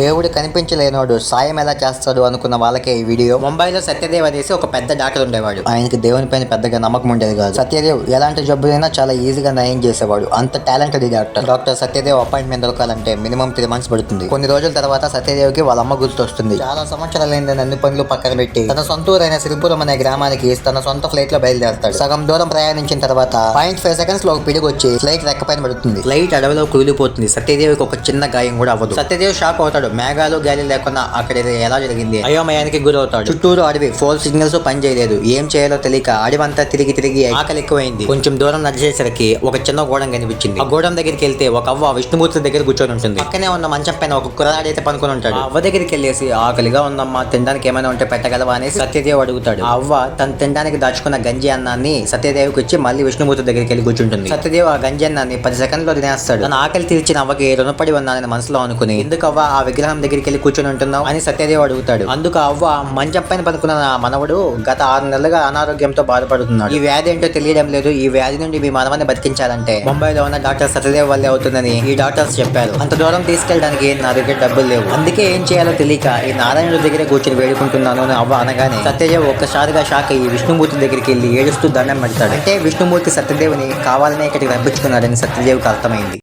దేవుడు కనిపించలేనోడు సాయం ఎలా చేస్తాడు అనుకున్న వాళ్ళకే ఈ వీడియో. ముంబైలో సత్యదేవ్ అనేసి ఒక పెద్ద డాక్టర్ ఉండేవాడు. ఆయనకి దేవుని పైన పెద్దగా నమ్మకం ఉండేది కాదు. సత్యదేవ్ ఎలాంటి జబ్బులైనా చాలా ఈజీగా నయం చేసేవాడు. అంత talented doctor. Doctor Satyadev appointment దొరకాలంటే మినిమం 3 months పడుతుంది. కొన్ని రోజుల తర్వాత సత్యదేవ్ కి వాళ్ళ అమ్మ గుర్తొస్తుంది. చాలా సంవత్సరాలైందని అన్ని పనులు పక్కన పెట్టి తన సొంత ఊరైన శ్రీపురం అనే గ్రామానికి తన సొంత ఫ్లైట్ లో బయలుదేరతాడు. సగం దూరం ప్రయాణించిన తర్వాత 0.5 seconds లో ఒక పిడుగు వచ్చి ఫ్లైట్ రెక్క పైన పడుతుంది. ఫ్లైట్ అడవిలో కూలిపోతుంది. సత్యదేవ్కి ఒక చిన్న గాయం కూడా అవ్వదు. సత్యదేవ్ షాక్ అవుతాడు. మేఘాలు గాలి లేకుండా అక్కడ ఇది ఎలా జరిగింది అయోమయానికి గురవుతాడు. చుట్టూరు అడవి, 4 signals పని చేయలేదు. ఏం చేయాలో తెలియక అడవంతా తిరిగి ఆకలి ఎక్కువైంది. కొంచెం దూరం నడిచేసరికి ఒక చిన్న గోడం కనిపించింది. ఆ గోడం దగ్గరికి వెళ్తే ఒక అవ్వ విష్ణుమూర్తి దగ్గర కూర్చొని ఉంటుంది. పక్కనే ఉన్న మంచం పైన ఒక కుర్రాడైతే పనుకొని ఉంటాడు. ఆ అవ్వ దగ్గరికి వెళ్ళేసి ఆకలిగా ఉందమ్మా, తినడానికి ఏమైనా ఉంటే పెట్టగలవా అనేసి సత్యదేవ్ అడుగుతాడు. ఆ అవ్వ తను తినడానికి దాచుకున్న గంజి అన్నాన్ని సత్యదేవ్కి ఇచ్చి మళ్ళీ విష్ణుమూర్తి దగ్గరికి వెళ్ళి కూర్చుంటుంది. సత్యదేవ్ ఆ గంజి అన్నాన్ని 10 seconds లో తినేస్తాడు. తన ఆకలి తీర్చిన అవ్వకి రుణపడి ఉన్నానని మనసులో అనుకుని, ఎందుకు అవ్వ ఆ విగ్రహం దగ్గరికి వెళ్ళి కూర్చొని ఉంటున్నావు అని సత్యదేవ్ అడుగుతాడు. అందుకు అవ్వ, మంచం పైన పనుకున్న మనవడు గత 6 నెలలుగా అనారోగ్యంతో బాధపడుతున్నాడు. ఈ వ్యాధి ఏంటో తెలియడం లేదు. ఈ వ్యాధి నుండి మీ మనవన్ని బతికించాలంటే ముంబైలో ఉన్న డాక్టర్ సత్యదేవ్ వల్లే అవుతుందని ఈ డాక్టర్స్ చెప్పారు. అంత దూరం తీసుకెళ్ళడానికి నా దగ్గర డబ్బులు లేవు. అందుకే ఏం చేయాలో తెలియక ఈ నారాయణుడి దగ్గర కూర్చొని వేడుకుంటున్నాను అని అవ్వ అనగానే సత్యదేవ్ ఒక్కసారిగా షాక్ అయ్యి విష్ణుమూర్తి దగ్గరికి వెళ్ళి ఏడుస్తూ దండం పెడతాడు. అంటే విష్ణుమూర్తి సత్యదేవ్ని కావాలనే ఇక్కడికి రప్పించుకున్నాడని సత్యదేవ్కి అర్థమైంది.